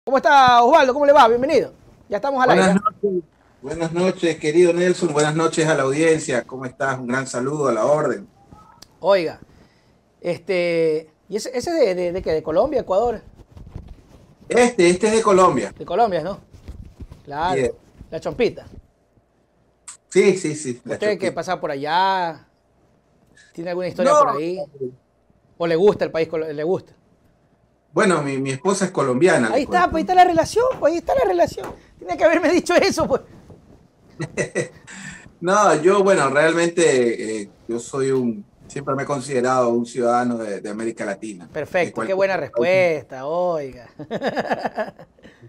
¿Cómo está Osvaldo? ¿Cómo le va? Bienvenido. Ya estamos al aire. Buenas noches, querido Nelson. Buenas noches a la audiencia. ¿Cómo estás? Un gran saludo a la orden. Oiga, ¿y ese de qué? ¿De Colombia, Ecuador? Este es de Colombia. De Colombia, ¿no? Sí, Claro. La chompita. sí, la ¿Usted que Chopin. pasa por allá? ¿Tiene alguna historia por No, ahí? ¿O le gusta el país? ¿Le gusta? bueno, mi esposa es colombiana, Ahí le está, cuento. pues ahí está la relación, pues ahí está la relación. Tiene que haberme dicho eso, pues. No, yo, bueno, realmente yo siempre me he considerado un ciudadano de América Latina. De Perfecto, qué cualquier buena país. respuesta, oiga.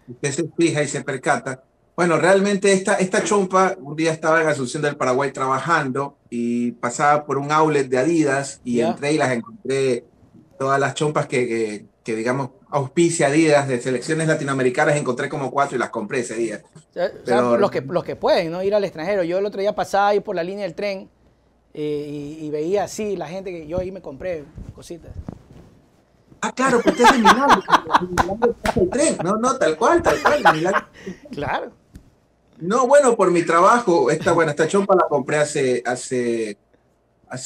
Usted se fija y se percata. Bueno, realmente esta chompa, un día estaba en Asunción del Paraguay trabajando y pasaba por un outlet de Adidas y ¿Ya? entré y las encontré todas las chompas que digamos, auspicia Adidas de selecciones latinoamericanas, encontré como cuatro y las compré ese día. O sea, Pero, los que pueden, ¿no? Ir al extranjero. Yo el otro día pasaba ahí por la línea del tren y veía así la gente que yo ahí me compré cositas. claro, pues usted es de Milán, de Milán pasa el tren. No, no, tal cual, de Milán. Claro. No, bueno, por mi trabajo, esta chompa la compré hace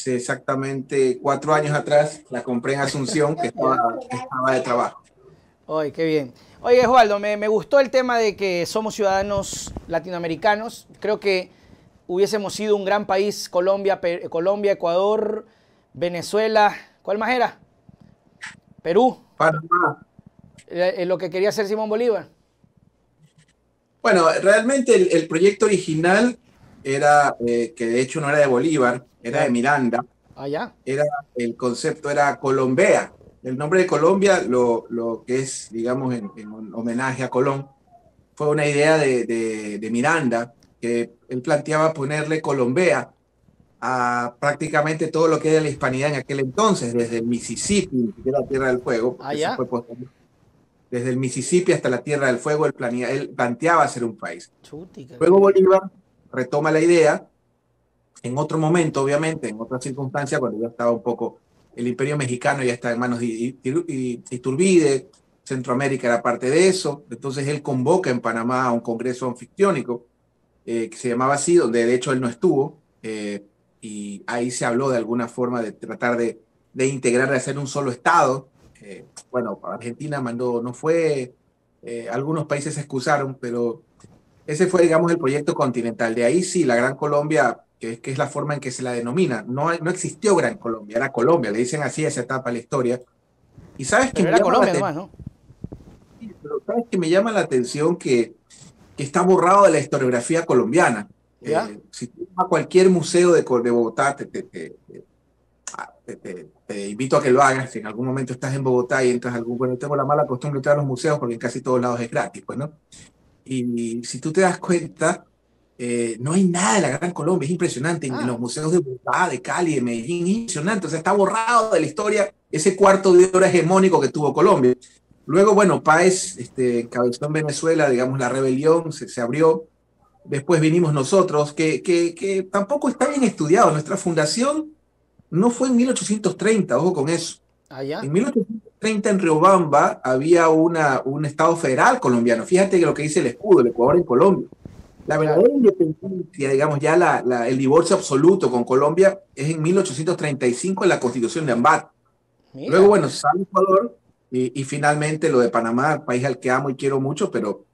exactamente 4 años atrás, la compré en Asunción, ¿Ya? que estaba de trabajo. Oye, qué bien. Oye, Osvaldo, me gustó el tema de que somos ciudadanos latinoamericanos. Creo que hubiésemos sido un gran país, Colombia, Ecuador, Venezuela. ¿Cuál más era? Perú. Panamá. Lo que quería hacer Simón Bolívar. Bueno, realmente el proyecto original era, que de hecho no era de Bolívar, era de Claro. Miranda, Allá. el concepto era Colombia. El nombre de Colombia, lo que es, digamos, en homenaje a Colón, fue una idea de Miranda, que él planteaba ponerle Colombia a prácticamente todo lo que era la hispanidad en aquel entonces, desde el Mississippi, que era la Tierra del Fuego, porque eso Allá. fue posterior, desde el Mississippi hasta la Tierra del Fuego, él planteaba ser un país. Chútica, qué Luego bien. Bolívar retoma la idea, en otro momento, obviamente, en otra circunstancia, cuando ya estaba un poco, el imperio mexicano ya está en manos de Iturbide, Centroamérica era parte de eso, entonces él convoca en Panamá a un congreso anfictiónico, que se llamaba así, donde de hecho él no estuvo, y ahí se habló de alguna forma de tratar de integrar, de hacer un solo Estado. Bueno, Argentina mandó, no fue, algunos países se excusaron, pero ese fue, digamos, el proyecto continental. De ahí sí, la Gran Colombia, que es la forma en que se la denomina. No existió Gran Colombia, era Colombia, le dicen así a esa etapa de la historia. Y sabes que Pero me era llama la Colombia atención, nomás, ¿no? sabes que me llama la atención que está borrado de la historiografía colombiana. ¿Ya? Si tú vas a cualquier museo de Bogotá, te invito a que lo hagas. Si en algún momento estás en Bogotá y entras a algún, bueno, tengo la mala costumbre de entrar a los museos porque en casi todos lados es gratis, pues, ¿no? Y si tú te das cuenta, no hay nada de la Gran Colombia, es impresionante. En los Ah, museos de Bogotá, de Cali, de Medellín, es impresionante. O sea, está borrado de la historia ese cuarto de hora hegemónico que tuvo Colombia. Luego, bueno, Páez encabezó en Venezuela, digamos, la rebelión, se abrió. Después vinimos nosotros, que tampoco está bien estudiado. Nuestra fundación no fue en 1830, ojo con eso. allá. En 1830 en Riobamba había un Estado federal colombiano. Fíjate que lo que dice el escudo, el Ecuador en Colombia. La Claro. verdadera independencia, digamos, ya el divorcio absoluto con Colombia es en 1835 en la Constitución de Ambato. Luego, Mira. bueno, sale Ecuador y finalmente lo de Panamá, país al que amo y quiero mucho, pero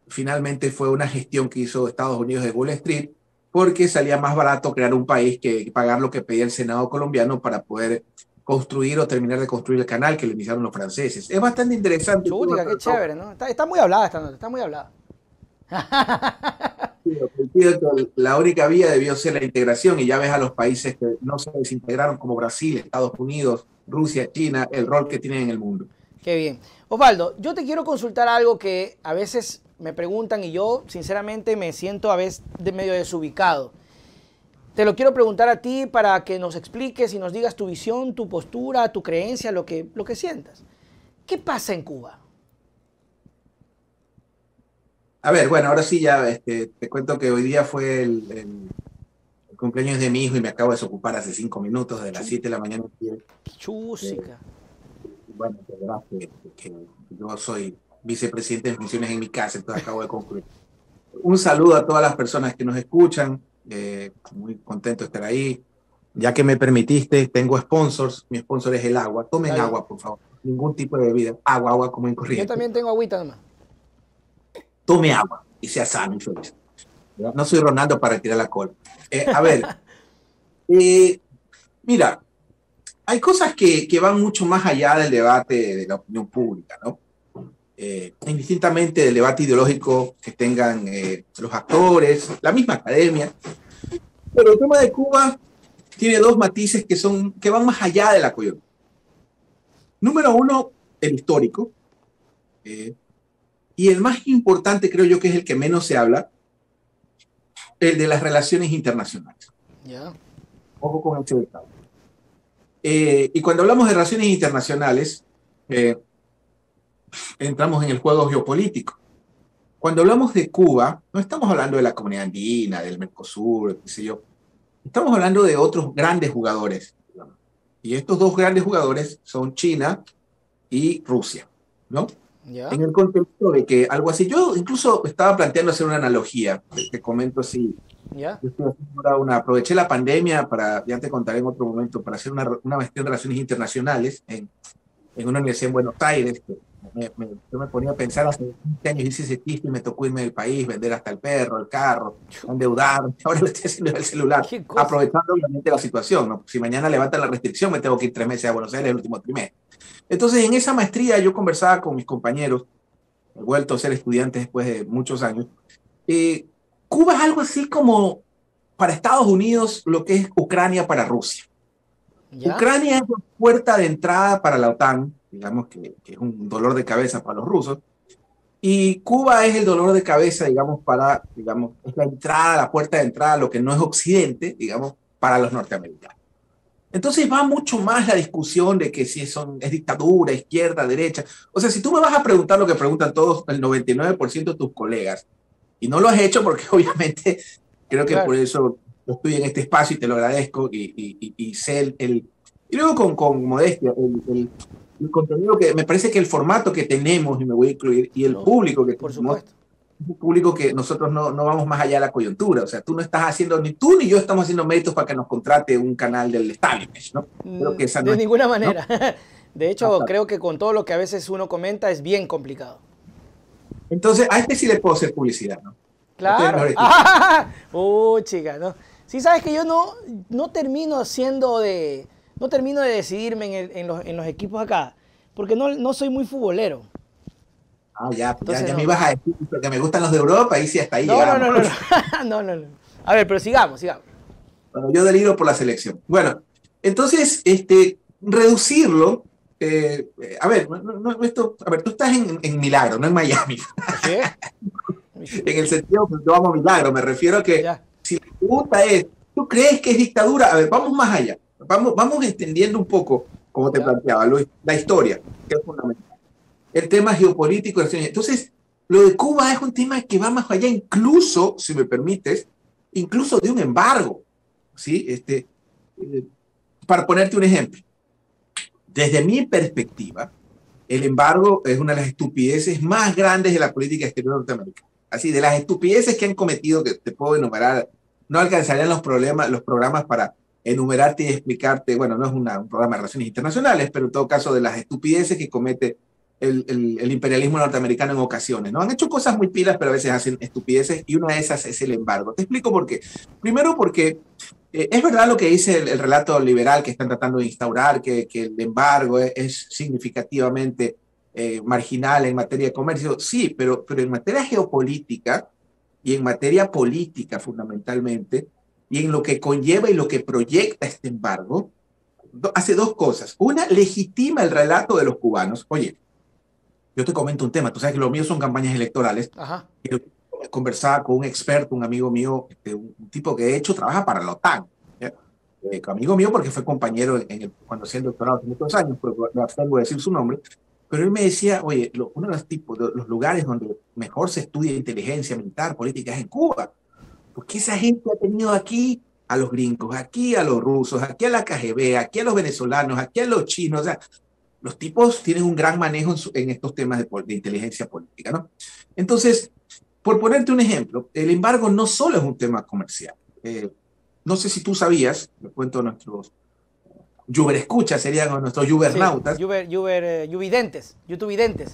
finalmente fue una gestión que hizo Estados Unidos de Wall Street porque salía más barato crear un país que pagar lo que pedía el Senado colombiano para poder construir o terminar de construir el canal que le iniciaron los franceses. Es bastante interesante el tema, Chútica, qué pero no, chévere, ¿no? Está muy hablada esta nota, está muy hablada. coincido que la única vía debió ser la integración y ya ves a los países que no se desintegraron como Brasil, Estados Unidos, Rusia, China, el rol que tienen en el mundo. Qué bien. Osvaldo, yo te quiero consultar algo que a veces me preguntan y yo sinceramente me siento a veces de medio desubicado. Te lo quiero preguntar a ti para que nos expliques y nos digas tu visión, tu postura, tu creencia, lo que sientas. ¿Qué pasa en Cuba? A ver, bueno, ahora sí ya te cuento que hoy día fue el cumpleaños de mi hijo y me acabo de desocupar hace 5 minutos, de las Chu, 7 de la mañana. Eh, chúsica. bueno, de verdad que yo soy vicepresidente de funciones en mi casa, entonces acabo de concluir. Un saludo a todas las personas que nos escuchan, muy contento de estar ahí. Ya que me permitiste, tengo sponsors, mi sponsor es el agua. Tomen agua, por favor, ningún tipo de bebida, agua como en Yo corriente. también tengo agüita nomás. Tome agua y sea sano y feliz. No soy Ronaldo para tirar la cola. A ver, mira, hay cosas que van mucho más allá del debate de la opinión pública, ¿no? Indistintamente del debate ideológico que tengan los actores, la misma academia. Pero el tema de Cuba tiene dos matices que van más allá de la coyuntura. Número uno, el histórico. Y el más importante, creo yo, que es el que menos se habla, el de las relaciones internacionales. Yeah. Ojo con este detalle. Y cuando hablamos de relaciones internacionales, entramos en el juego geopolítico. Cuando hablamos de Cuba, no estamos hablando de la Comunidad Andina, del Mercosur, qué sé yo. Estamos hablando de otros grandes jugadores. Y estos dos grandes jugadores son China y Rusia, ¿no? Yeah. En el contexto de que algo así, yo incluso estaba planteando hacer una analogía, te comento así. Yeah. Yo estoy haciendo ahora aproveché la pandemia para, ya te contaré en otro momento, para hacer una maestría en relaciones internacionales en una universidad en Buenos Aires. Yo me ponía a pensar hace 20 años, hice ese chiste y me tocó irme del país, vender hasta el perro, el carro, endeudarme, ahora lo estoy haciendo en el celular, aprovechando obviamente la situación, ¿no? Si mañana levantan la restricción, me tengo que ir 3 meses a Buenos Aires el último trimestre. Entonces, en esa maestría yo conversaba con mis compañeros, he vuelto a ser estudiante después de muchos años. Cuba es algo así como para Estados Unidos lo que es Ucrania para Rusia. ¿Ya? Ucrania es la puerta de entrada para la OTAN, digamos que es un dolor de cabeza para los rusos, y Cuba es el dolor de cabeza, digamos, es la entrada, la puerta de entrada, lo que no es Occidente, digamos, para los norteamericanos. Entonces va mucho más la discusión de que si es dictadura, izquierda, derecha. O sea, si tú me vas a preguntar lo que preguntan todos, el 99% de tus colegas, y no lo has hecho porque obviamente creo que por eso estoy en este espacio y te lo agradezco y sé y luego con modestia, el contenido que me parece que el formato que tenemos, y me voy a incluir, y el público que tenemos, es un público que nosotros no vamos más allá de la coyuntura. O sea, tú no estás haciendo, ni tú ni yo estamos haciendo méritos para que nos contrate un canal del establishment, ¿no? Creo que de ninguna manera. ¿No? De hecho, creo que con todo lo que a veces uno comenta es bien complicado. Entonces, a este sí le puedo hacer publicidad, ¿no? Claro. Chica, ¿no? Sí, sabes que yo no termino de decidirme en los equipos acá, porque no soy muy futbolero. Ya me ibas a decir que me gustan los de Europa y sí, hasta ahí llegamos. No. A ver, pero sigamos. Bueno, yo deliro por la selección. Bueno, entonces, reducirlo, a ver, tú estás en Milagro, no en Miami. ¿Sí? En el sentido que yo amo Milagro, me refiero a que si la pregunta es, ¿tú crees que es dictadura? A ver, vamos más allá. Vamos extendiendo un poco, como te planteaba, la historia, que es fundamental. El tema geopolítico. Entonces, lo de Cuba es un tema que va más allá, incluso, si me permites, incluso de un embargo, ¿sí? Para ponerte un ejemplo, desde mi perspectiva, el embargo es una de las estupideces más grandes de la política exterior norteamericana. Así, de las estupideces que han cometido, que te puedo enumerar, no alcanzarían los programas para enumerarte y explicarte, bueno, no es un programa de relaciones internacionales, pero en todo caso de las estupideces que comete el imperialismo norteamericano en ocasiones, ¿no? Han hecho cosas muy pilas, pero a veces hacen estupideces, y una de esas es el embargo. Te explico por qué. Primero porque es verdad lo que dice el relato liberal que están tratando de instaurar, que el embargo es significativamente marginal en materia de comercio. Sí, pero en materia geopolítica y en materia política fundamentalmente, y en lo que conlleva y lo que proyecta este embargo, hace dos cosas. Una, legitima el relato de los cubanos. Oye, yo te comento un tema, tú sabes que lo mío son campañas electorales. Ajá. Yo conversaba con un experto, un amigo mío, un tipo que de hecho trabaja para la OTAN. Amigo mío porque fue compañero cuando hacía el doctorado hace muchos años, pero me abstengo de decir su nombre. Pero él me decía, oye, uno de los lugares donde mejor se estudia inteligencia militar, política, es en Cuba. Porque esa gente ha tenido aquí a los gringos, aquí a los rusos, aquí a la KGB, aquí a los venezolanos, aquí a los chinos. O sea, los tipos tienen un gran manejo en estos temas de inteligencia política, ¿no? Entonces, por ponerte un ejemplo, el embargo no solo es un tema comercial. No sé si tú sabías, le cuento a nuestros Uber escuchas, serían nuestros Sí, Ubernautas. yuvidentes, youtubidentes.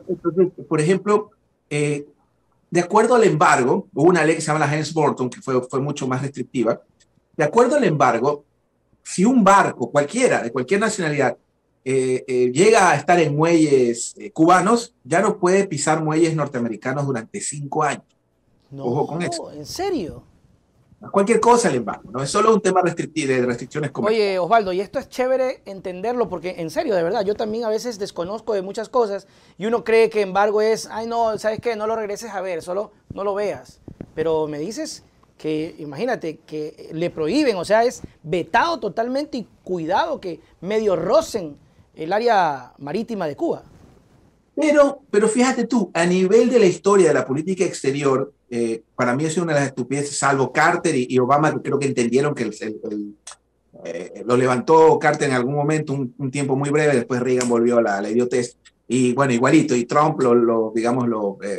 Entonces, por ejemplo, de acuerdo al embargo, hubo una ley que se llama la Helms-Burton, que fue mucho más restrictiva. De acuerdo al embargo, si un barco, cualquiera, de cualquier nacionalidad, llega a estar en muelles cubanos, ya no puede pisar muelles norteamericanos durante 5 años. Ojo con eso. No, ¿en serio? Cualquier cosa el embargo, no es solo un tema de restricciones Oye, comerciales. Osvaldo, y esto es chévere entenderlo porque en serio, de verdad, yo también a veces desconozco de muchas cosas y uno cree que embargo es, ay no, ¿sabes qué? No lo regreses a ver, solo no lo veas. Pero me dices que, imagínate, que le prohíben, o sea, es vetado totalmente y cuidado que medio rocen el área marítima de Cuba. Pero fíjate tú, a nivel de la historia de la política exterior, para mí es una de las estupideces, salvo Carter y Obama, que creo que entendieron que lo levantó Carter en algún momento, un tiempo muy breve, después Reagan volvió a la idiotez, y bueno, igualito, y Trump digamos,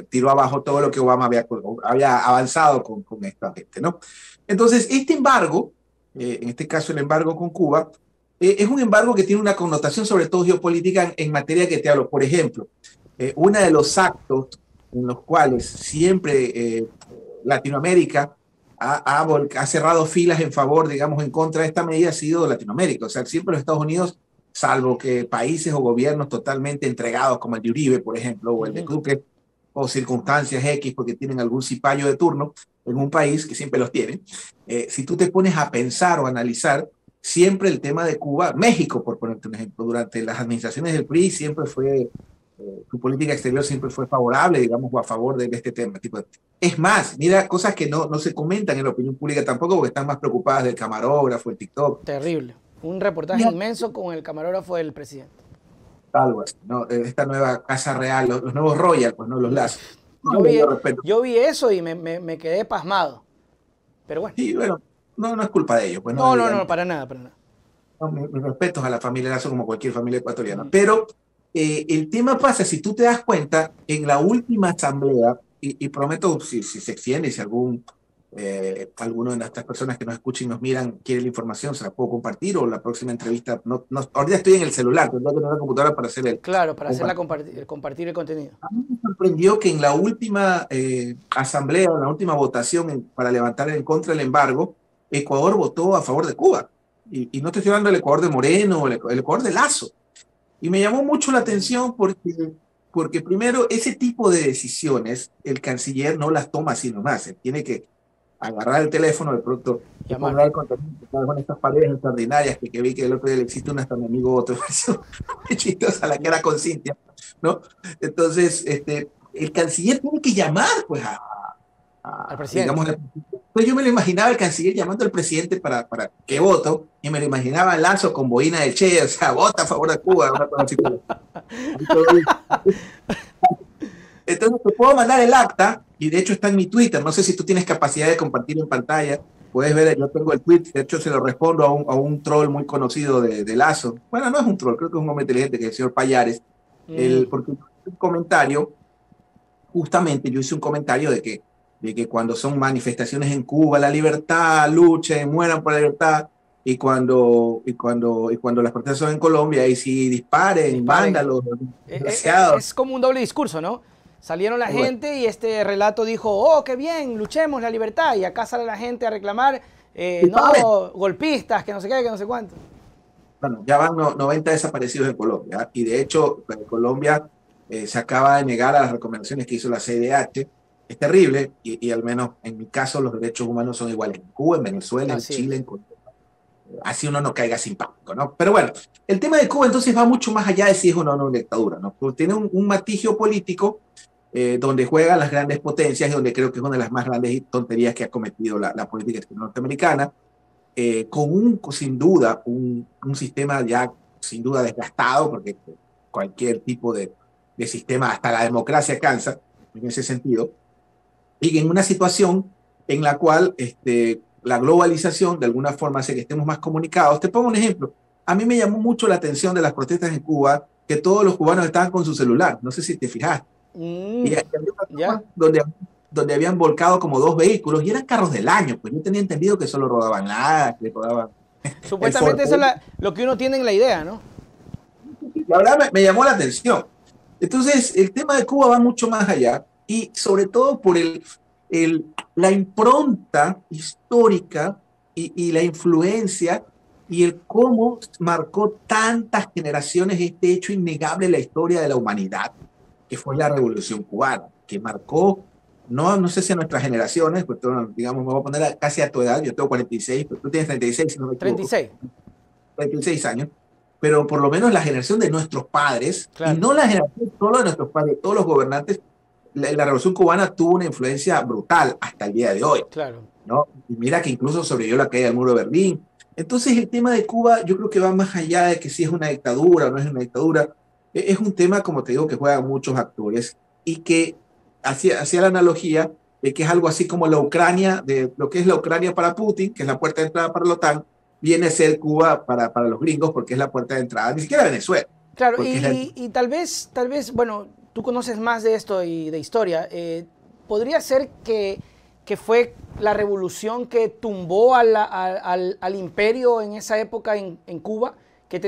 tiró abajo todo lo que Obama había avanzado con esta gente, ¿no? Entonces, este embargo, en este caso el embargo con Cuba, es un embargo que tiene una connotación sobre todo geopolítica en materia que te hablo. Por ejemplo, uno de los actos en los cuales siempre Latinoamérica ha cerrado filas en favor, digamos, en contra de esta medida ha sido Latinoamérica. O sea, siempre los Estados Unidos, salvo que países o gobiernos totalmente entregados, como el de Uribe, por ejemplo, o el de Duque, o circunstancias X, porque tienen algún cipayo de turno en un país, que siempre los tienen, si tú te pones a pensar o analizar, siempre el tema de Cuba, México, por ponerte un ejemplo, durante las administraciones del PRI siempre fue su política exterior siempre fue favorable, digamos, o a favor de este tema. Tipo, es más, mira, cosas que no se comentan en la opinión pública tampoco porque están más preocupadas del camarógrafo, el TikTok. Terrible. Un reportaje Ya, inmenso con el camarógrafo del presidente. algo así, ¿no? Esta nueva Casa Real, los nuevos Royal, pues no los lazos. Yo No, vi, yo respeto. yo vi eso y me quedé pasmado. Pero bueno. Sí, bueno, no es culpa de ellos, pues no, No, no, digamos, no, para nada, para nada. no, mis respetos a la familia Lazo como cualquier familia ecuatoriana. Pero el tema pasa, si tú te das cuenta, en la última asamblea, y prometo, si se extiende, si alguno de estas personas que nos escuchan y nos miran quiere la información, se la puedo compartir, o la próxima entrevista, ahorita estoy en el celular, pero no tengo una computadora para hacer el Claro, para hacer compartir. compartir el contenido. A mí me sorprendió que en la última asamblea, en la última votación para levantar en contra del embargo, Ecuador votó a favor de Cuba. Y no te estoy hablando del Ecuador de Moreno, el Ecuador de Lazo. Y me llamó mucho la atención porque primero, ese tipo de decisiones, el canciller no las toma así nomás. Él tiene que agarrar el teléfono, de pronto, Llamar. poner el contenido, con estas paredes extraordinarias que vi que el otro día le existe una hasta mi amigo otro, muy chistosa, la que era con Cintia, ¿no? Entonces, el canciller tiene que llamar, pues, Al presidente. digamos, pues yo me lo imaginaba el canciller llamando al presidente para que voto, y me lo imaginaba a Lazo con boina de Che, o sea, vota a favor de Cuba, una cosa así. Entonces te puedo mandar el acta, y de hecho está en mi Twitter, no sé si tú tienes capacidad de compartir en pantalla, puedes ver, yo tengo el tweet, de hecho se lo respondo a un troll muy conocido de Lazo, bueno, no es un troll, creo que es un hombre inteligente, que es el señor Payares, porque un comentario, justamente yo hice un comentario de que cuando son manifestaciones en Cuba, la libertad, luchen, mueran por la libertad, y cuando las protestas son en Colombia, ahí sí disparen, Disparen. vándalos, desgraciados. Es como un doble discurso, ¿no? Salieron la Bueno, gente y este relato dijo, oh, qué bien, luchemos la libertad. Y acá sale la gente a reclamar, disparen. no, golpistas, que no sé qué, que no sé cuánto. Bueno, ya van 90 desaparecidos en Colombia, ¿ah? Y de hecho, Colombia se acaba de negar a las recomendaciones que hizo la CIDH. Es terrible, y al menos en mi caso los derechos humanos son iguales en Cuba, en Venezuela, en Así Chile, en es. Colombia. Así uno no caiga sin pánico, ¿no? Pero bueno, el tema de Cuba entonces va mucho más allá de si es o no una dictadura, ¿no? Porque tiene un matiz geopolítico donde juegan las grandes potencias y donde creo que es una de las más grandes tonterías que ha cometido la política exterior norteamericana, sin duda un sistema ya sin duda desgastado, porque cualquier tipo de sistema, hasta la democracia cansa en ese sentido, y en una situación en la cual la globalización de alguna forma hace que estemos más comunicados. Te pongo un ejemplo. a mí me llamó mucho la atención de las protestas en Cuba que todos los cubanos estaban con su celular. No sé si te fijaste. Y había una Ya. toma donde habían volcado como 2 vehículos y eran carros del año. Pues yo tenía entendido que solo rodaban nada, que rodaban el Ford. Supuestamente eso es lo que uno tiene en la idea, ¿no? La verdad me llamó la atención. Entonces, el tema de Cuba va mucho más allá y sobre todo por la impronta histórica y la influencia y el cómo marcó tantas generaciones este hecho innegable en la historia de la humanidad, que fue la Revolución Cubana, que marcó, no sé si a nuestras generaciones, pues digamos, me voy a poner casi a tu edad, yo tengo 46, pero tú tienes 36, si no me equivoco, 36. 26 años, pero por lo menos la generación de nuestros padres, y Claro, no la generación solo de nuestros padres, todos los gobernantes, la Revolución Cubana tuvo una influencia brutal hasta el día de hoy, claro. ¿no? Y mira que incluso sobrevivió la caída del muro de Berlín. Entonces el tema de Cuba yo creo que va más allá de que si es una dictadura o no es una dictadura, es un tema, como te digo, que juegan muchos actores y que hacía la analogía de que es algo así como la Ucrania, de lo que es la Ucrania para Putin, que es la puerta de entrada para la OTAN, viene a ser Cuba para los gringos porque es la puerta de entrada, ni siquiera Venezuela. Claro, Porque es la... y tal vez, bueno, tú conoces más de esto y de historia. ¿Podría ser que fue la revolución que tumbó al imperio en esa época en Cuba, que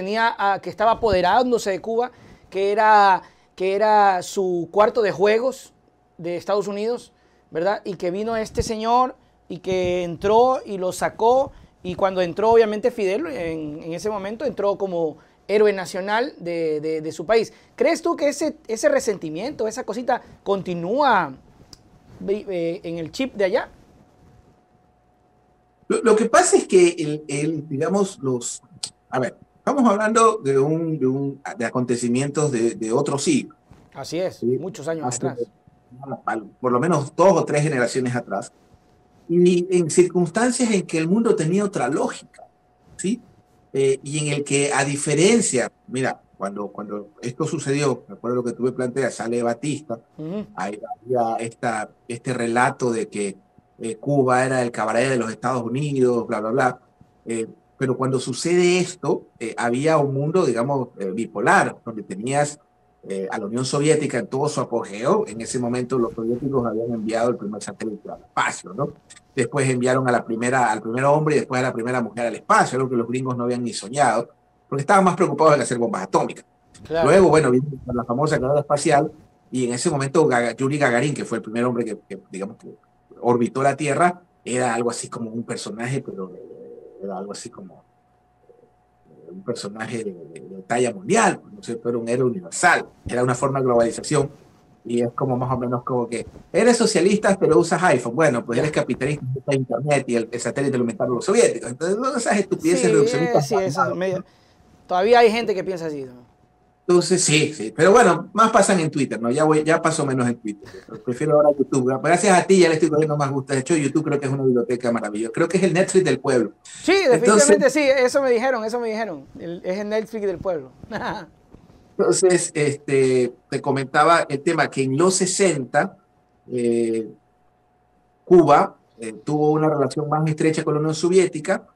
estaba apoderándose de Cuba, que era su cuarto de juegos de Estados Unidos, ¿verdad? Y que vino este señor y que entró y lo sacó, y cuando entró obviamente Fidel en ese momento entró como héroe nacional de su país. ¿Crees tú que ese resentimiento, esa cosita continúa en el chip de allá? Lo que pasa es que digamos, a ver, estamos hablando de acontecimientos de otro siglo, Así es, ¿sí? muchos años Hace atrás. por lo menos 2 o 3 generaciones atrás, y en circunstancias en que el mundo tenía otra lógica, ¿sí? Y en el que, a diferencia, mira, cuando esto sucedió, me acuerdo lo que tuve plantea, sale Batista, Uh -huh. había este relato de que Cuba era el cabaret de los Estados Unidos, bla, bla, bla. Eh, pero cuando sucede esto, había un mundo, digamos, bipolar, donde tenías a la Unión Soviética en todo su apogeo. En ese momento los soviéticos habían enviado el primer satélite al espacio, ¿no? Después enviaron al primer hombre y después a la primera mujer al espacio, algo que los gringos no habían ni soñado, porque estaban más preocupados en hacer bombas atómicas. Claro. Luego, bueno, vino la famosa carrera espacial y en ese momento Yuri Gagarin, que fue el primer hombre digamos, que orbitó la Tierra, era algo así como un personaje, pero era algo así como un personaje de talla mundial, ¿no es cierto? Era un héroe universal, era una forma de globalización y es como más o menos como que eres socialista pero usas iPhone, bueno, pues eres Ya. capitalista, usas internet y el satélite lo inventaron los soviéticos, entonces todas esas estupideces reduccionistas. Sí, eso es medio. Todavía hay gente que piensa así, ¿no? Entonces, sí, sí, pero bueno, más pasan en Twitter, ¿no? Ya paso menos en Twitter. Prefiero ahora YouTube. Gracias a ti ya le estoy cogiendo más gusto. De hecho, YouTube creo que es una biblioteca maravillosa. Creo que es el Netflix del pueblo. Sí, Entonces, definitivamente sí, eso me dijeron, eso me dijeron. Es el Netflix del pueblo. entonces te comentaba el tema que en los 60 eh, Cuba tuvo una relación más estrecha con la Unión Soviética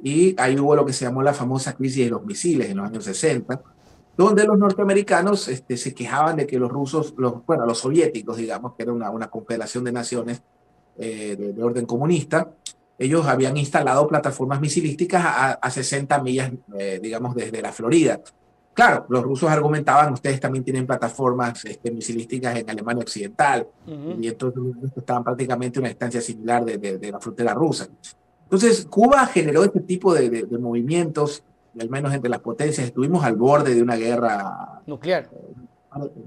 y ahí hubo lo que se llamó la famosa crisis de los misiles en los años 60, donde los norteamericanos se quejaban de que los rusos, bueno, los soviéticos, digamos, que era una confederación de naciones de orden comunista, ellos habían instalado plataformas misilísticas a 60 millas, digamos, desde la Florida. Claro, los rusos argumentaban, ustedes también tienen plataformas misilísticas en Alemania Occidental, Uh -huh. y entonces estaban prácticamente en una distancia similar de la frontera rusa. Entonces, Cuba generó este tipo de movimientos, y al menos entre las potencias, estuvimos al borde de una guerra Nuclear.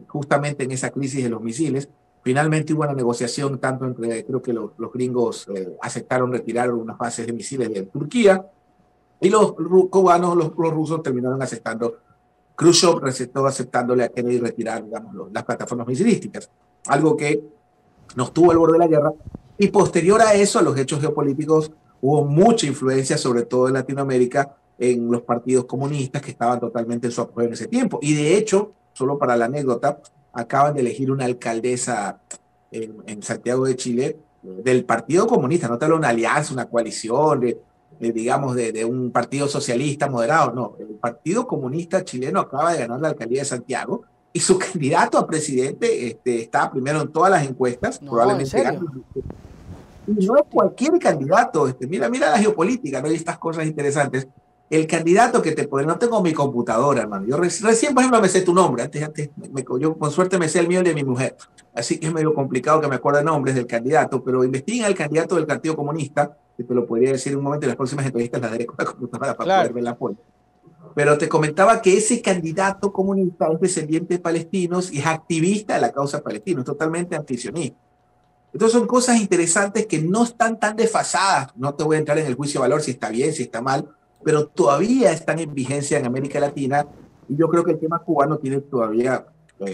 justamente en esa crisis de los misiles. Finalmente hubo una negociación tanto entre, creo que los gringos aceptaron retirar unas bases de misiles de Turquía, y los cubanos, los rusos terminaron aceptando. Khrushchev recetó aceptándole a Kennedy retirar, digamos, las plataformas misilísticas, algo que nos tuvo al borde de la guerra. Y posterior a eso, a los hechos geopolíticos, hubo mucha influencia, sobre todo en Latinoamérica, en los partidos comunistas que estaban totalmente en su apogeo en ese tiempo. Y de hecho, solo para la anécdota, acaban de elegir una alcaldesa en Santiago de Chile del Partido Comunista, no te hablo de una alianza, una coalición, digamos, de un partido socialista moderado. No, el Partido Comunista Chileno acaba de ganar la alcaldía de Santiago y su candidato a presidente está primero en todas las encuestas, No, ¿en probablemente gane. serio? Y no es cualquier candidato. Mira la geopolítica, ¿no? Y estas cosas interesantes. El candidato que te puede, no tengo mi computadora, hermano. Yo recién, por ejemplo, me sé tu nombre. Antes yo con suerte me sé el mío y el de mi mujer. Así que es medio complicado que me acuerde nombres del candidato, pero investiguen al candidato del Partido Comunista, que te lo podría decir en un momento, y las próximas entrevistas las daré con la computadora para poder Claro. ver la foto. Pero te comentaba que ese candidato comunista es descendiente de palestinos y es activista de la causa palestina, es totalmente antisionista. Entonces son cosas interesantes que no están tan desfasadas. No te voy a entrar en el juicio de valor si está bien, si está mal, pero todavía están en vigencia en América Latina y yo creo que el tema cubano tiene todavía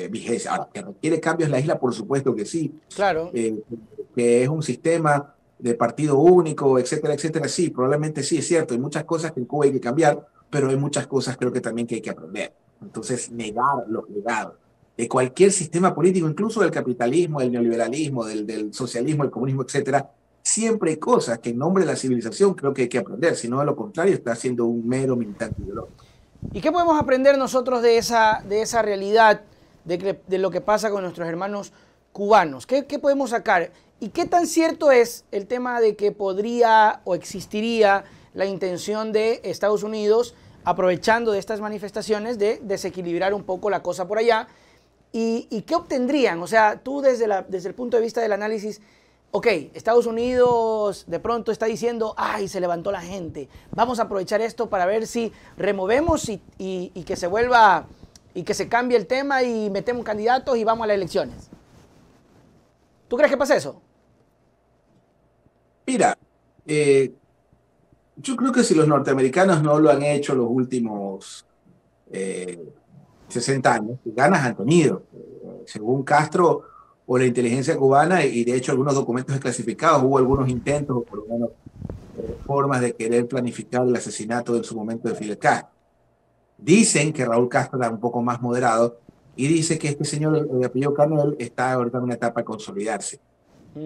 vigencia. Ahora, que requiere cambios en la isla, por supuesto que sí. Claro. Que es un sistema de partido único, etcétera, etcétera. Sí, probablemente sí, es cierto. Hay muchas cosas que en Cuba hay que cambiar, pero hay muchas cosas creo que también que hay que aprender. Entonces, negar los legados de cualquier sistema político, incluso del capitalismo, del neoliberalismo, del socialismo, del comunismo, etcétera, siempre hay cosas que en nombre de la civilización creo que hay que aprender, si no de lo contrario está siendo un mero militante ideológico. ¿Y qué podemos aprender nosotros de esa realidad, de lo que pasa con nuestros hermanos cubanos? ¿Qué podemos sacar? ¿Y qué tan cierto es el tema de que podría o existiría la intención de Estados Unidos, aprovechando de estas manifestaciones, de desequilibrar un poco la cosa por allá? ¿Y qué obtendrían? O sea, tú desde el punto de vista del análisis, ok, Estados Unidos de pronto está diciendo, ay, se levantó la gente, vamos a aprovechar esto para ver si removemos y que se vuelva, y que se cambie el tema y metemos candidatos y vamos a las elecciones. ¿Tú crees que pasa eso? Mira, yo creo que si los norteamericanos no lo han hecho los últimos 60 años, ganas han tenido. Según Castro o la inteligencia cubana, y de hecho algunos documentos desclasificados, hubo algunos intentos, o por lo menos formas de querer planificar el asesinato en su momento de Fidel Castro. Dicen que Raúl Castro era un poco más moderado y dice que este señor de apellido Canel está ahorita en una etapa de consolidarse.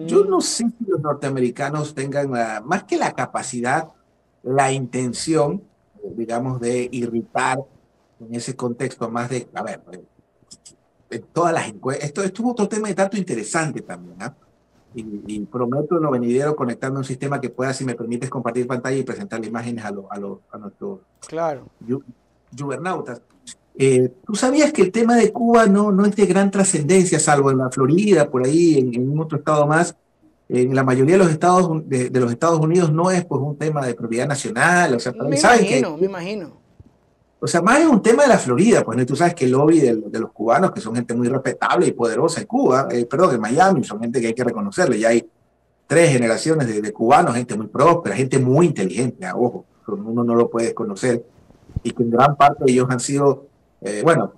Yo no sé si los norteamericanos tengan más que la capacidad, la intención, digamos, de irritar en ese contexto más de, a ver, en todas las encuestas, esto es otro tema de tanto interesante también, ¿eh? Y prometo en lo venidero conectarme a un sistema que pueda, si me permites, compartir pantalla y presentarle imágenes a nuestros Claro. yubernautas. ¿Tú sabías que el tema de Cuba no es de gran trascendencia, salvo en la Florida, por ahí, en otro estado más? En la mayoría de los estados de los Estados Unidos no es pues un tema de propiedad nacional, o sea, Me saben que, imagino, me imagino. o sea, más es un tema de la Florida, pues ¿no? Tú sabes que el lobby de los cubanos, que son gente muy respetable y poderosa en Cuba, perdón, en Miami, son gente que hay que reconocerle, ya hay 3 generaciones de cubanos, gente muy próspera, gente muy inteligente, ojo, uno no lo puede desconocer, y que en gran parte ellos han sido, bueno,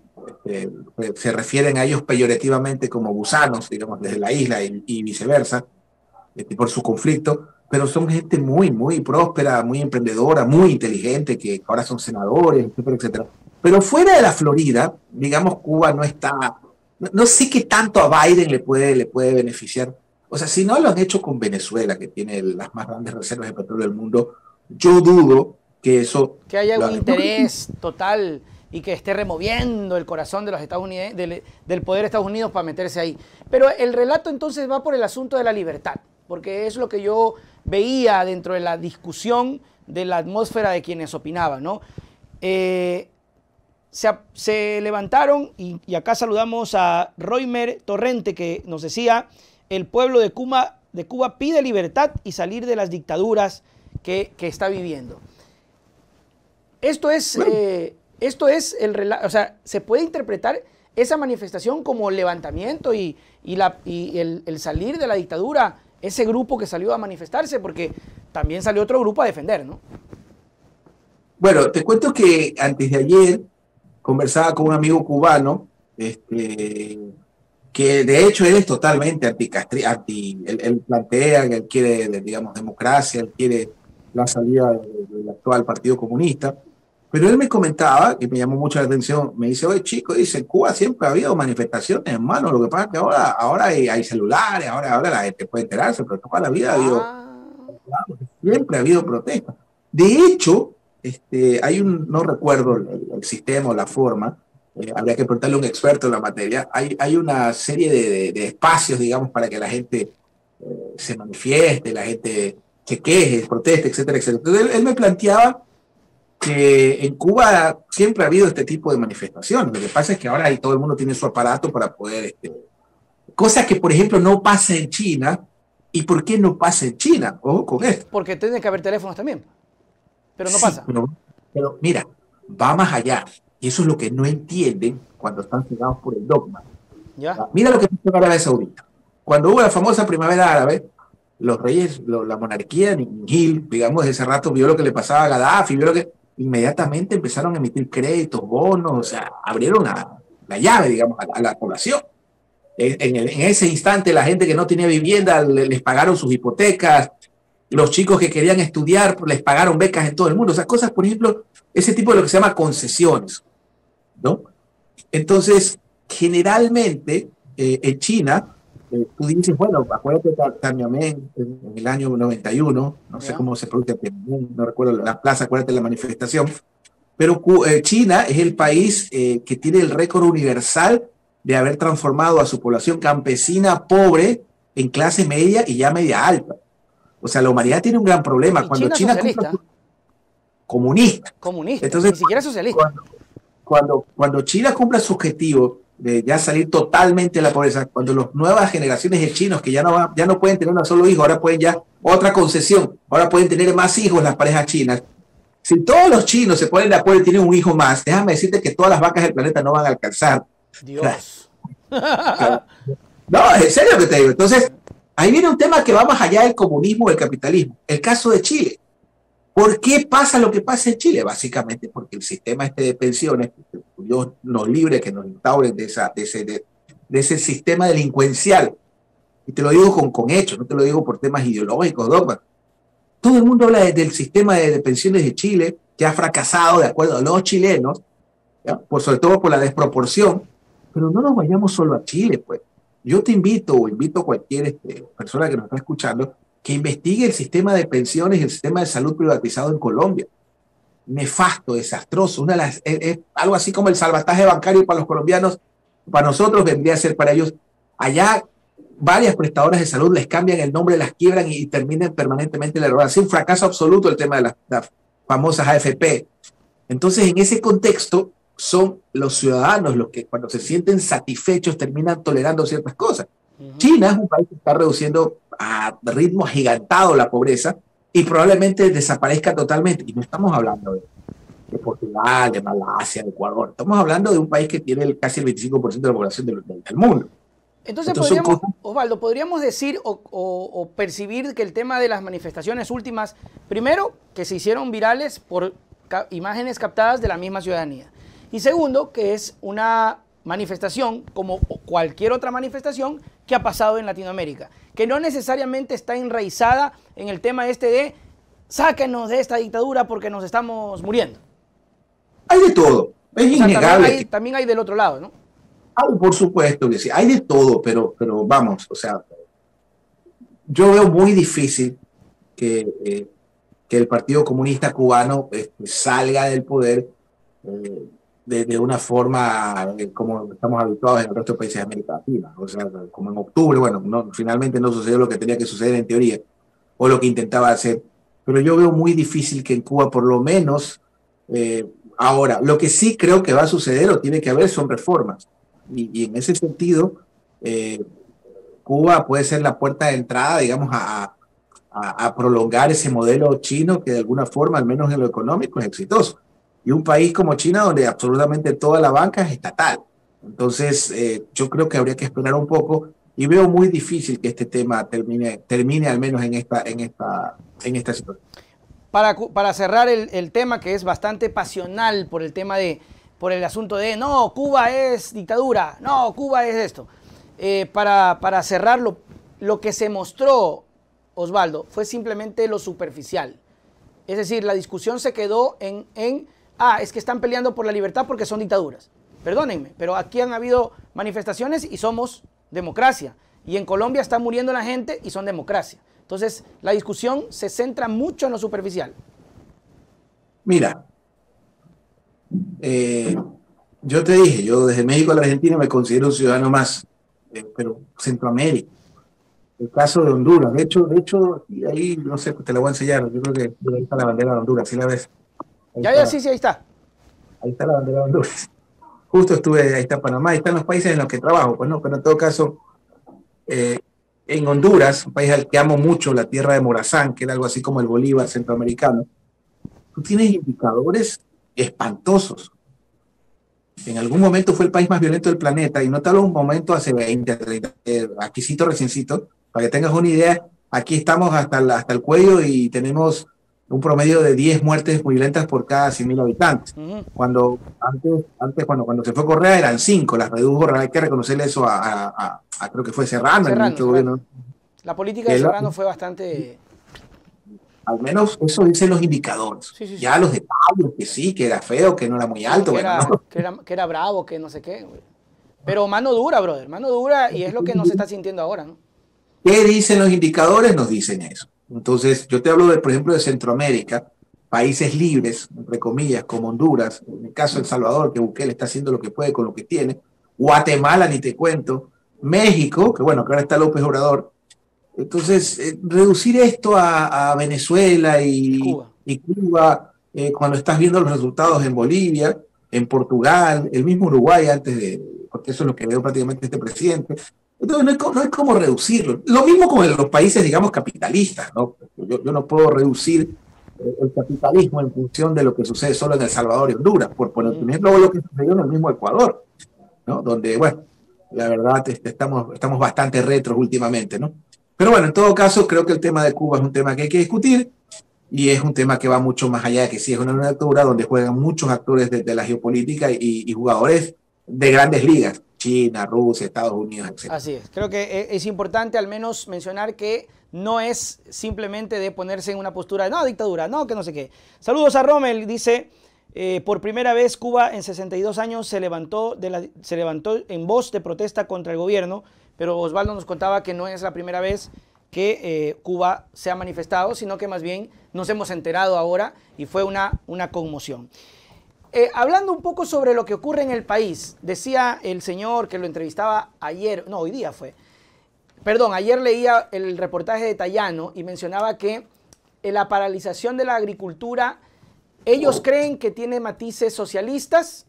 se refieren a ellos peyorativamente como gusanos, digamos, desde la isla y viceversa, por su conflicto, pero son gente muy, muy próspera, muy emprendedora, muy inteligente, que ahora son senadores, etcétera, etcétera. Pero fuera de la Florida, digamos, Cuba no está, no sé qué tanto a Biden le puede beneficiar. O sea, si no lo han hecho con Venezuela, que tiene las más grandes reservas de petróleo del mundo, yo dudo que eso... Que haya un interés total y que esté removiendo el corazón de los Estados Unidos, del poder de Estados Unidos para meterse ahí. Pero el relato entonces va por el asunto de la libertad, porque es lo que yo veía dentro de la discusión de la atmósfera de quienes opinaban, ¿no? Se levantaron, y acá saludamos a Roymer Torrente, que nos decía, el pueblo de Cuba pide libertad y salir de las dictaduras que está viviendo. Esto es el relato, o sea, se puede interpretar esa manifestación como levantamiento y el salir de la dictadura, ese grupo que salió a manifestarse, porque también salió otro grupo a defender, ¿no? Bueno, te cuento que antes de ayer conversaba con un amigo cubano, que de hecho él es totalmente él plantea que él quiere, digamos, democracia, él quiere la salida del actual Partido Comunista. Pero él me comentaba, que me llamó mucho la atención, me dice, oye chico, dice, en Cuba siempre ha habido manifestaciones, hermano, lo que pasa es que ahora hay celulares, ahora la gente puede enterarse, pero toda la vida ha habido, siempre ha habido protestas. De hecho, hay no recuerdo el sistema o la forma, habría que preguntarle a un experto en la materia, hay una serie de espacios, digamos, para que la gente se manifieste, la gente se queje, proteste, etcétera, etcétera. Entonces él me planteaba que en Cuba siempre ha habido este tipo de manifestaciones. Lo que pasa es que ahora todo el mundo tiene su aparato para poder, cosas que, por ejemplo, no pasa en China. ¿Y por qué no pasa en China? Ojo con esto. Porque tiene que haber teléfonos también, pero no Sí, pasa. pero mira, va más allá. Y eso es lo que no entienden cuando están cegados por el dogma. ¿Ya? Mira lo que pasó en Arabia Saudita. Cuando hubo la famosa primavera árabe, los reyes, la monarquía, Gil, digamos, de ese rato vio lo que le pasaba a Gaddafi, vio lo que inmediatamente empezaron a emitir créditos, bonos, o sea, abrieron la llave, digamos, a la población. En ese instante, la gente que no tenía vivienda les pagaron sus hipotecas, los chicos que querían estudiar les pagaron becas en todo el mundo. O sea, cosas, por ejemplo, ese tipo de lo que se llama concesiones, ¿no? Entonces, generalmente, en China, tú dices, bueno, acuérdate de Tiananmen en el año 91, no sé ¿Ya? cómo se pronuncia Tiananmen, no recuerdo la plaza, acuérdate de la manifestación, pero China es el país que tiene el récord universal de haber transformado a su población campesina pobre en clase media y ya media alta. O sea, la humanidad tiene un gran problema. Y Cuando China China cumple socialista, comunista. comunista, Entonces, ni siquiera socialista. cuando China cumpla su objetivo de ya salir totalmente de la pobreza, cuando las nuevas generaciones de chinos que ya no pueden tener un solo hijo, ahora pueden ya otra concesión, ahora pueden tener más hijos las parejas chinas. Si todos los chinos se ponen de acuerdo y tienen un hijo más, déjame decirte que todas las vacas del planeta no van a alcanzar. Dios. No, es serio que te digo. Entonces, ahí viene un tema que va más allá del comunismo o del capitalismo. El caso de Chile. ¿Por qué pasa lo que pasa en Chile? Básicamente porque el sistema de pensiones, Dios nos libre que nos instauren de ese sistema delincuencial. Y te lo digo con hechos, no te lo digo por temas ideológicos, dogmas. Todo el mundo habla del sistema de pensiones de Chile, que ha fracasado de acuerdo a los chilenos, ¿ya? Sobre todo por la desproporción, pero no nos vayamos solo a Chile, pues. Yo te invito, o invito a cualquier persona que nos está escuchando, que investigue el sistema de pensiones y el sistema de salud privatizado en Colombia. Nefasto, desastroso, es algo así como el salvataje bancario para los colombianos, para nosotros vendría a ser para ellos. Allá varias prestadoras de salud les cambian el nombre, las quiebran y terminan permanentemente en la error. Así un fracaso absoluto el tema de las famosas AFP. Entonces, en ese contexto, son los ciudadanos los que cuando se sienten satisfechos terminan tolerando ciertas cosas. China es un país que está reduciendo a ritmo agigantado la pobreza y probablemente desaparezca totalmente. Y no estamos hablando de Portugal, de Malasia, de Ecuador. Estamos hablando de un país que tiene casi el 25% de la población del mundo. Entonces Osvaldo, podríamos decir o percibir que el tema de las manifestaciones últimas, primero, que se hicieron virales por imágenes captadas de la misma ciudadanía. Y segundo, que es una manifestación como cualquier otra manifestación que ha pasado en Latinoamérica, que no necesariamente está enraizada en el tema de sáquenos de esta dictadura porque nos estamos muriendo. Hay de todo, es innegable. También hay del otro lado, ¿no? Por supuesto que sí, hay de todo, pero vamos, o sea, yo veo muy difícil que el Partido Comunista Cubano salga del poder de una forma como estamos habituados en el resto de países de América Latina. O sea, como en octubre, bueno, finalmente no sucedió lo que tenía que suceder en teoría, o lo que intentaba hacer, pero yo veo muy difícil que en Cuba por lo menos, ahora, lo que sí creo que va a suceder o tiene que haber son reformas. Y en ese sentido, Cuba puede ser la puerta de entrada, digamos, a prolongar ese modelo chino que de alguna forma, al menos en lo económico, es exitoso. Y un país como China donde absolutamente toda la banca es estatal. Entonces, yo creo que habría que esperar un poco y veo muy difícil que este tema termine al menos en esta situación. Para cerrar el tema que es bastante pasional por el asunto de no, Cuba es dictadura, no, Cuba es esto. Para cerrarlo, lo que se mostró, Osvaldo, fue simplemente lo superficial. Es decir, la discusión se quedó es que están peleando por la libertad porque son dictaduras. Perdónenme, pero aquí han habido manifestaciones y somos democracia. Y en Colombia está muriendo la gente y son democracia. Entonces, la discusión se centra mucho en lo superficial. Mira, yo te dije, yo desde México a la Argentina me considero un ciudadano más, pero Centroamérica. El caso de Honduras, de hecho, y ahí, no sé, te la voy a enseñar, yo creo que ahí está la bandera de Honduras, ¿sí la ves? Ahí Ya, está, sí, sí, ahí está. ahí está la bandera de Honduras. Justo estuve, ahí está Panamá, ahí están los países en los que trabajo, pues no, pero en todo caso, eh, en Honduras, un país al que amo mucho, la tierra de Morazán, que era algo así como el Bolívar centroamericano, tú tienes indicadores espantosos. En algún momento fue el país más violento del planeta, y no te hablo un momento hace 20, 30, aquí cito reciencito, para que tengas una idea, aquí estamos hasta el cuello y tenemos un promedio de 10 muertes violentas por cada 100.000 habitantes. Cuando cuando se fue Correa eran 5, las redujo, hay que reconocerle eso a creo que fue Serrano, el ministro de Gobierno. La política de Serrano fue bastante... Al menos eso dicen los indicadores. Sí, sí, sí. Ya los detalles, que sí, que era feo, que no era muy alto. Que era bravo, que no sé qué. Pero mano dura, brother, mano dura, y es lo que no se está sintiendo ahora, ¿no? ¿Qué dicen los indicadores? Nos dicen eso. Entonces, yo te hablo, por ejemplo, de Centroamérica, países libres, entre comillas, como Honduras, en el caso de El Salvador, que Bukele está haciendo lo que puede con lo que tiene, Guatemala, ni te cuento, México, que bueno, que ahora está López Obrador. Entonces, reducir esto a Venezuela y Cuba, cuando estás viendo los resultados en Bolivia, en Portugal, el mismo Uruguay porque eso es lo que veo prácticamente este presidente. Entonces, no hay cómo reducirlo. Lo mismo con los países, digamos, capitalistas, ¿no? Yo no puedo reducir el capitalismo en función de lo que sucede solo en El Salvador y Honduras, por poner un ejemplo, lo que sucedió en el mismo Ecuador, ¿no? Donde, bueno, la verdad estamos bastante retros últimamente, ¿no? Pero bueno, en todo caso, creo que el tema de Cuba es un tema que hay que discutir y es un tema que va mucho más allá de que sí es una altura donde juegan muchos actores de la geopolítica y jugadores de grandes ligas, China, Rusia, Estados Unidos, etc. Así es, creo que es importante al menos mencionar que no es simplemente de ponerse en una postura de no, dictadura, no, que no sé qué. Saludos a Rommel, dice, por primera vez Cuba en 62 años se levantó en voz de protesta contra el gobierno, pero Osvaldo nos contaba que no es la primera vez que Cuba se ha manifestado, sino que más bien nos hemos enterado ahora y fue una conmoción. Hablando un poco sobre lo que ocurre en el país, decía el señor que lo entrevistaba ayer, no, hoy día fue, perdón, ayer leía el reportaje de Tayano y mencionaba que la paralización de la agricultura, ellos creen que tiene matices socialistas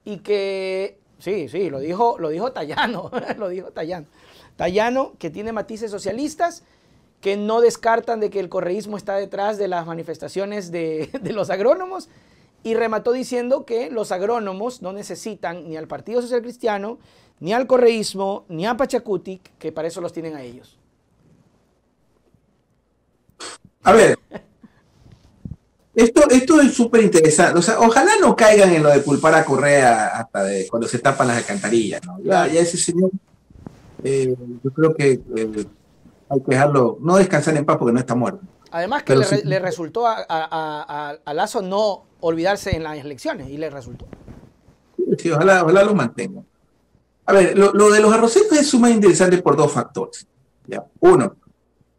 y que... Sí, lo dijo Tayano, lo dijo Tayano. Tayano, que tiene matices socialistas, que no descartan de que el correísmo está detrás de las manifestaciones de los agrónomos, y remató diciendo que los agrónomos no necesitan ni al Partido Social Cristiano, ni al correísmo, ni a Pachacuti, que para eso los tienen a ellos. A ver, esto es súper interesante. O sea, ojalá no caigan en lo de culpar a Correa hasta cuando se tapan las alcantarillas, ¿no? Ya ese señor, yo creo que hay que dejarlo, no descansar en paz porque no está muerto. Además que le resultó a Lasso no olvidarse en las elecciones, y le resultó. Sí, ojalá lo mantenga. A ver, lo de los arroceros es sumamente interesante por dos factores. ¿Ya? Uno,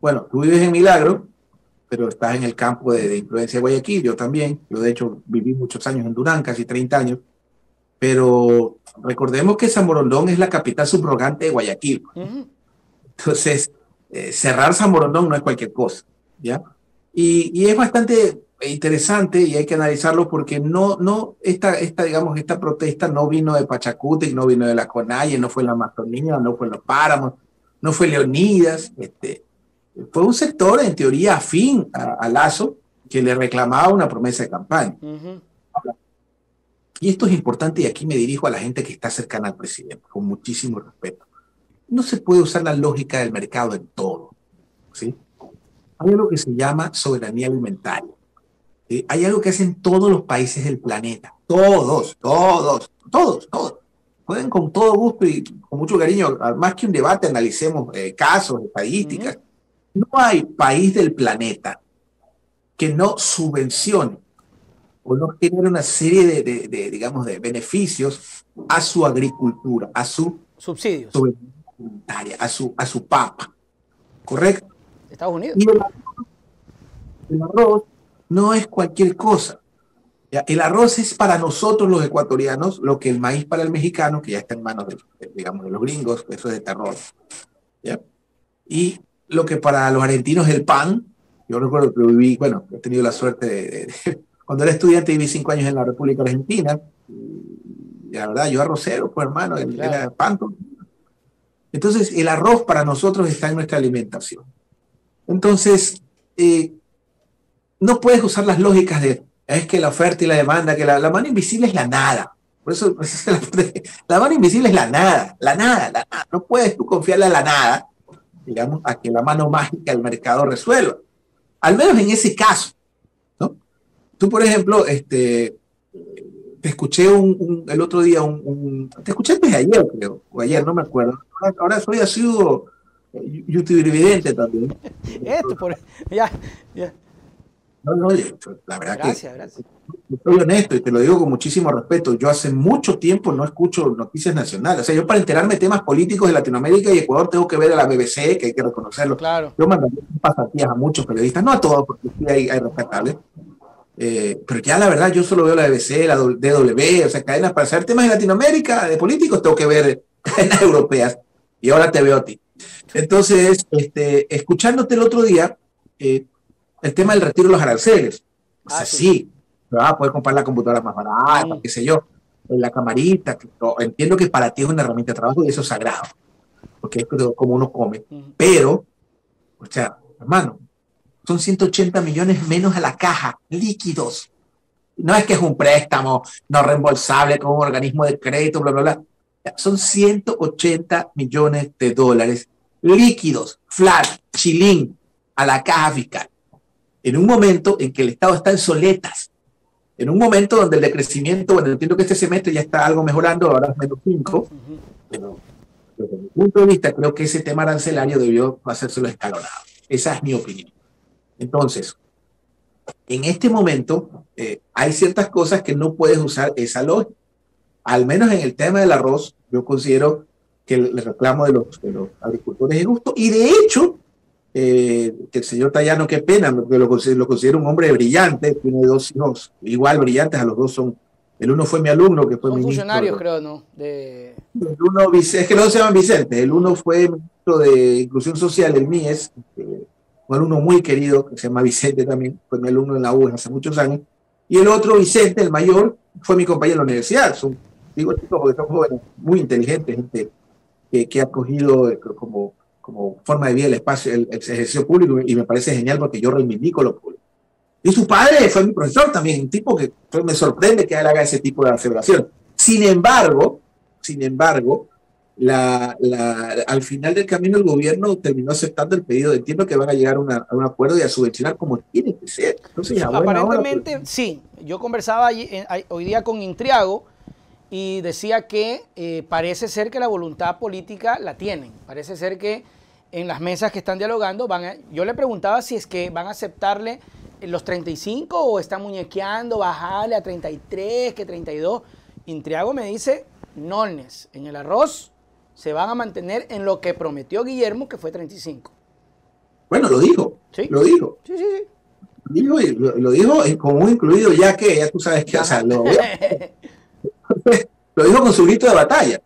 bueno, tú vives en Milagro, pero estás en el campo de influencia de Guayaquil, yo también. Yo, de hecho, viví muchos años en Durán, casi 30 años. Pero recordemos que San Borondón es la capital subrogante de Guayaquil. Entonces, cerrar San Borondón no es cualquier cosa, ¿ya? Y es bastante interesante y hay que analizarlo porque esta protesta no vino de Pachacuti, no vino de la Conalle, no fue en la Amazonía, no fue en los Páramos, no fue Leonidas, fue un sector en teoría afín a Lasso que le reclamaba una promesa de campaña. Y esto es importante y aquí me dirijo a la gente que está cercana al presidente, con muchísimo respeto. No se puede usar la lógica del mercado en todo, ¿sí? Hay algo que se llama soberanía alimentaria. ¿Sí? Hay algo que hacen todos los países del planeta. Todos. Pueden con todo gusto y con mucho cariño, más que un debate, analicemos casos, estadísticas. No hay país del planeta que no subvencione o no genere una serie digamos, de beneficios a su agricultura, a su subsidios, a su papa. ¿Correcto? Estados Unidos. Y el arroz no es cualquier cosa. ¿Ya? El arroz es para nosotros los ecuatorianos lo que el maíz para el mexicano, que ya está en manos digamos, de los gringos, eso es de terror. ¿Ya? Y lo que para los argentinos es el pan. Yo recuerdo que viví, bueno, he tenido la suerte cuando era estudiante viví 5 años en la República Argentina. Y la verdad, yo arrocero, pues hermano, Claro. era pan. Entonces, el arroz para nosotros está en nuestra alimentación. Entonces, no puedes usar las lógicas de es que la oferta y la demanda, que la mano invisible es la nada. Por eso la mano invisible es la nada, la nada, la nada. No puedes tú confiarle a la nada, digamos, a que la mano mágica del mercado resuelva. Al menos en ese caso, ¿no? Tú, por ejemplo, te escuché el otro día, te escuché antes de ayer, creo, o ayer, no me acuerdo. Ahora soy asiduo youtuber evidente también. Ya. No, oye, la verdad Gracias. que soy honesto y te lo digo con muchísimo respeto. Yo hace mucho tiempo no escucho noticias nacionales. O sea, yo para enterarme de temas políticos de Latinoamérica y Ecuador tengo que ver a la BBC, que hay que reconocerlo. Claro. Yo mandaría pasantías a muchos periodistas, no a todos, porque sí hay respetables. Pero ya la verdad, yo solo veo la BBC, la DW, o sea, cadenas para hacer temas de Latinoamérica, de políticos, tengo que ver cadenas europeas. Y ahora te veo a ti. Entonces, escuchándote el otro día, el tema del retiro de los aranceles. O sea, sí, puedes comprar la computadora más barata, qué sé yo, la camarita. Entiendo que para ti es una herramienta de trabajo y eso es sagrado, porque es como uno come. Pero, o sea, hermano, son 180 millones menos a la caja, líquidos. No es que es un préstamo no reembolsable con un organismo de crédito, bla, bla, bla. Son 180 millones de dólares líquidos, flat, chilín, a la caja fiscal. En un momento en que el Estado está en soletas, en un momento donde el decrecimiento, bueno, entiendo que este semestre ya está algo mejorando, ahora es menos 5, pero desde mi punto de vista creo que ese tema arancelario debió hacérselo escalonado. Esa es mi opinión. Entonces, en este momento hay ciertas cosas que no puedes usar esa lógica. Al menos en el tema del arroz, yo considero que el reclamo de los agricultores es justo, y de hecho, que el señor Tayano, qué pena, lo considero un hombre brillante, tiene 2 hijos igual brillantes, a los 2 el uno fue mi alumno, que fue son ministro. Funcionarios, creo, ¿no? El uno, es que los 2 se llaman Vicente, el uno fue ministro de Inclusión Social, el MIES, un alumno muy querido, que se llama Vicente también, fue mi alumno en la U hace muchos años, y el otro, Vicente, el mayor, fue mi compañero en la universidad. Digo chicos porque son jóvenes, muy inteligentes, gente que ha cogido como forma de vida el espacio, el ejercicio público, y me parece genial porque yo reivindico lo público. Y su padre fue mi profesor también, un tipo que me sorprende que él haga ese tipo de aseveración. Sin embargo, al final del camino el gobierno terminó aceptando el pedido. Entiendo que van a llegar a un acuerdo y a subvencionar como tiene que ser. Entonces, aparentemente, sí. Yo conversaba hoy día con Intriago y decía que parece ser que la voluntad política la tienen. Parece ser que en las mesas que están dialogando yo le preguntaba si es que van a aceptarle los 35 o están muñequeando, bajarle a 33, que 32. Intriago me dice, nones, en el arroz se van a mantener en lo que prometió Guillermo, que fue 35. Bueno, lo dijo. ¿Sí? Lo dijo. Sí. Lo dijo con un incluido, ya tú sabes que, o sea, lo dijo con su grito de batalla.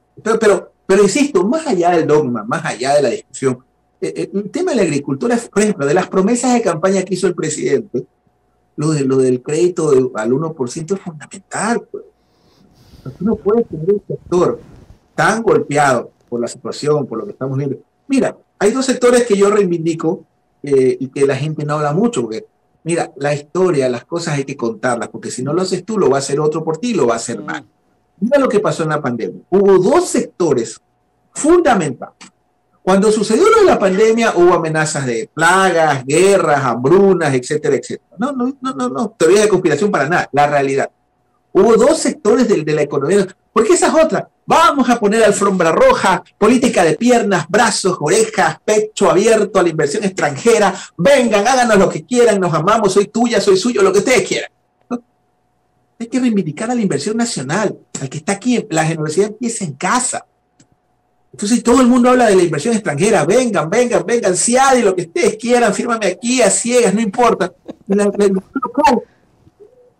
Pero insisto, más allá del dogma, más allá de la discusión, el tema de la agricultura, por ejemplo, de las promesas de campaña que hizo el presidente, lo del crédito al 1% es fundamental. Pues. Tú no puedes tener un sector tan golpeado por la situación, por lo que estamos viendo. Mira, hay 2 sectores que yo reivindico y que la gente no habla mucho, porque mira, la historia, las cosas hay que contarlas, porque si no lo haces tú, lo va a hacer otro por ti, lo va a hacer mal. Mira lo que pasó en la pandemia. Hubo 2 sectores fundamentales. Cuando sucedió lo de la pandemia, hubo amenazas de plagas, guerras, hambrunas, etcétera, etcétera. No, teoría de conspiración para nada, la realidad. Hubo 2 sectores de la economía, porque esa es otra. Vamos a poner alfombra roja, política de piernas, brazos, orejas, pecho abierto a la inversión extranjera. Vengan, háganos lo que quieran, nos amamos, soy tuya, soy suyo, lo que ustedes quieran. ¿No? Hay que reivindicar a la inversión nacional, al que está aquí. La generosidad empieza en casa. Entonces todo el mundo habla de la inversión extranjera. Vengan, CIADI, lo que ustedes quieran, fírmame aquí a ciegas, no importa.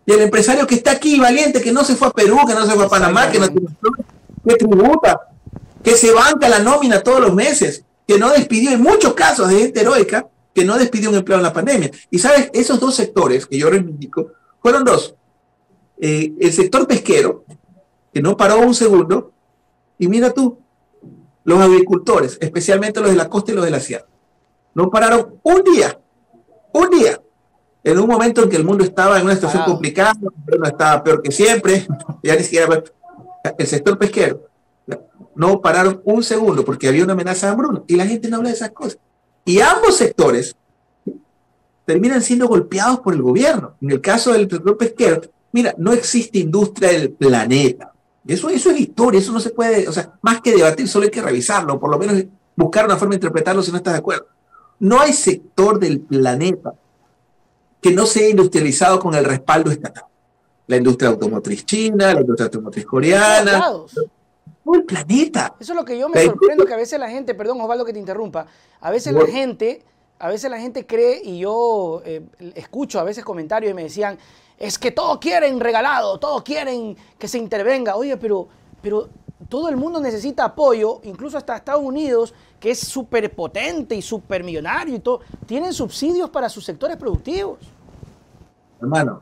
Y el empresario que está aquí, valiente, que no se fue a Perú, que no se fue a Panamá, que no tiene, que tributa, que se banca la nómina todos los meses, que no despidió, en muchos casos de gente heroica, que no despidió un empleado en la pandemia. Y sabes, esos dos sectores que yo reivindico, fueron dos. El sector pesquero, que no paró un segundo, y mira tú, los agricultores, especialmente los de la costa y los de la sierra, no pararon un día, en un momento en que el mundo estaba en una situación complicada, el no estaba peor que siempre, ya ni siquiera el sector pesquero, no pararon un segundo porque había una amenaza de hambruna y la gente no habla de esas cosas. Y ambos sectores terminan siendo golpeados por el gobierno. En el caso del sector pesquero, mira, no existe industria del planeta. Eso es historia, eso no se puede, o sea, más que debatir, solo hay que revisarlo, por lo menos buscar una forma de interpretarlo si no estás de acuerdo. No hay sector del planeta que no sea industrializado con el respaldo estatal. La industria automotriz china, la industria automotriz coreana, todo el planeta. Eso es lo que yo me sorprendo, que a veces la gente, perdón Osvaldo que te interrumpa, a veces la gente cree, y yo escucho a veces comentarios y me decían, es que todos quieren regalado, todos quieren que se intervenga. Oye, pero todo el mundo necesita apoyo, incluso hasta Estados Unidos, que es súper potente y súper millonario y todo, tienen subsidios para sus sectores productivos. Hermano,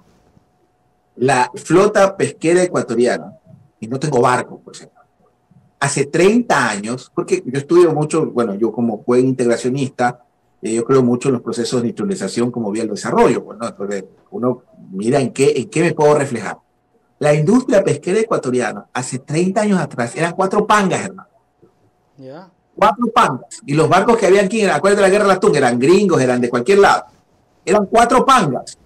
la flota pesquera ecuatoriana, y no tengo barco, por ejemplo, hace 30 años, porque yo estudio mucho, bueno, yo como buen integracionista, yo creo mucho en los procesos de industrialización como vía del desarrollo, bueno, entonces uno mira en qué me puedo reflejar. La industria pesquera ecuatoriana, hace 30 años atrás, eran 4 pangas, hermano. Yeah. 4 pangas. Y los barcos que habían aquí, acuérdate de la guerra del atún, eran gringos, eran de cualquier lado. Eran 4 pangas.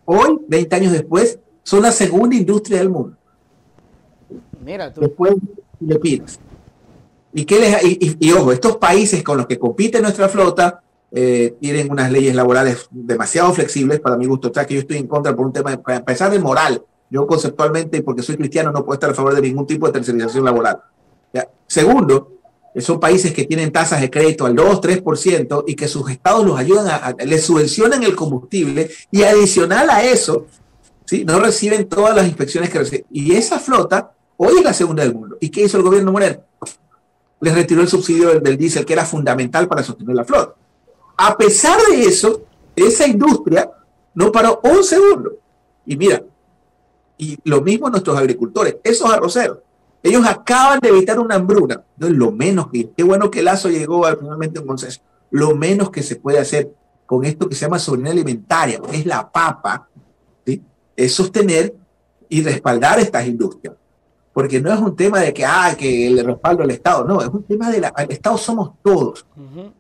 Hoy, 20 años después, son la segunda industria del mundo. Mira tú. Después Filipinas. Y ojo, estos países con los que compite nuestra flota tienen unas leyes laborales demasiado flexibles para mi gusto. O sea, que yo estoy en contra por un tema, a pesar de moral. Yo conceptualmente, porque soy cristiano, no puedo estar a favor de ningún tipo de tercerización laboral. ¿Ya? Segundo, son países que tienen tasas de crédito al 2-3% y que sus estados los ayudan les subvencionan el combustible y adicional a eso, ¿sí? No reciben todas las inspecciones que reciben. Y esa flota hoy es la segunda del mundo. ¿Y qué hizo el gobierno Moreno? Les retiró el subsidio del diésel, que era fundamental para sostener la flota. A pesar de eso, esa industria no paró un segundo. Y mira, y lo mismo nuestros agricultores, esos arroceros, ellos acaban de evitar una hambruna. No es lo menos que, qué bueno que Lazo llegó finalmente a un consenso. Lo menos que se puede hacer con esto que se llama soberanía alimentaria, que es la papa, ¿sí? Es sostener y respaldar estas industrias. Porque no es un tema de que el respaldo al Estado, no, es un tema el Estado somos todos.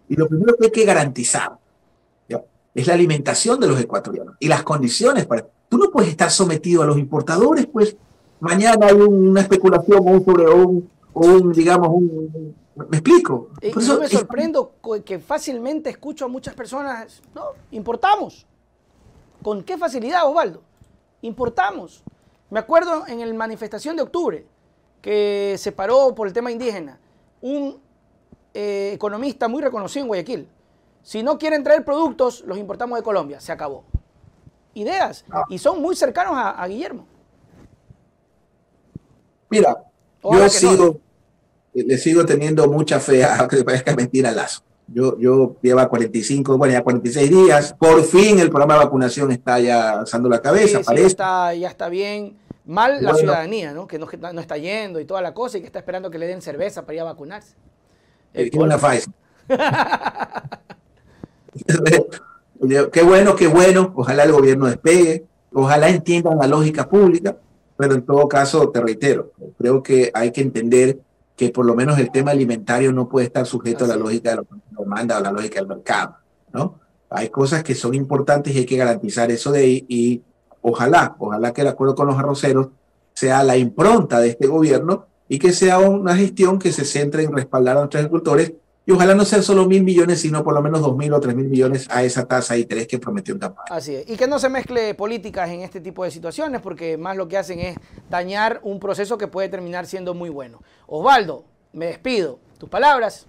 Y lo primero que hay que garantizar, ¿ya?, es la alimentación de los ecuatorianos y las condiciones para... Tú no puedes estar sometido a los importadores, pues mañana hay una especulación ¿me explico? Por eso yo me sorprendo que fácilmente escucho a muchas personas, no, importamos. ¿Con qué facilidad, Osvaldo? Importamos. Me acuerdo en la manifestación de octubre, que se paró por el tema indígena, un economista muy reconocido en Guayaquil. Si no quieren traer productos, los importamos de Colombia. Se acabó. Ideas. Y son muy cercanos a Guillermo. Mira, le sigo teniendo mucha fe, aunque parezca mentira, Lazo. Yo lleva 46 días. Por fin el programa de vacunación está ya alzando la cabeza. Sí, parece. Ya está bien. Mal la ciudadanía, ¿no? Que no está yendo y toda la cosa y que está esperando que le den cerveza para ir a vacunarse. Una Pfizer. Qué bueno. Ojalá el gobierno despegue. Ojalá entiendan la lógica pública. Pero en todo caso, te reitero, creo que hay que entender que por lo menos el tema alimentario no puede estar sujeto a la lógica de la demanda o a la lógica del mercado, ¿no? Hay cosas que son importantes y hay que garantizar eso de ahí, y ojalá que el acuerdo con los arroceros sea la impronta de este gobierno y que sea una gestión que se centre en respaldar a nuestros agricultores, y ojalá no sean solo 1.000 millones, sino por lo menos 2.000 o 3.000 millones a esa tasa de interés que prometió en campaña. Así es. Y que no se mezcle políticas en este tipo de situaciones, porque más lo que hacen es dañar un proceso que puede terminar siendo muy bueno. Osvaldo, me despido. ¿Tus palabras?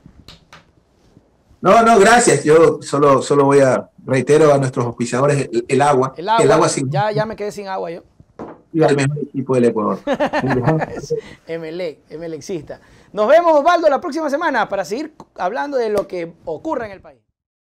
No, gracias. Yo solo voy a reitero a nuestros auspiciadores el agua. El agua sí. Ya me quedé sin agua yo. y al mejor equipo del Ecuador. Emelec, emelexista. Nos vemos, Osvaldo, la próxima semana para seguir hablando de lo que ocurre en el país.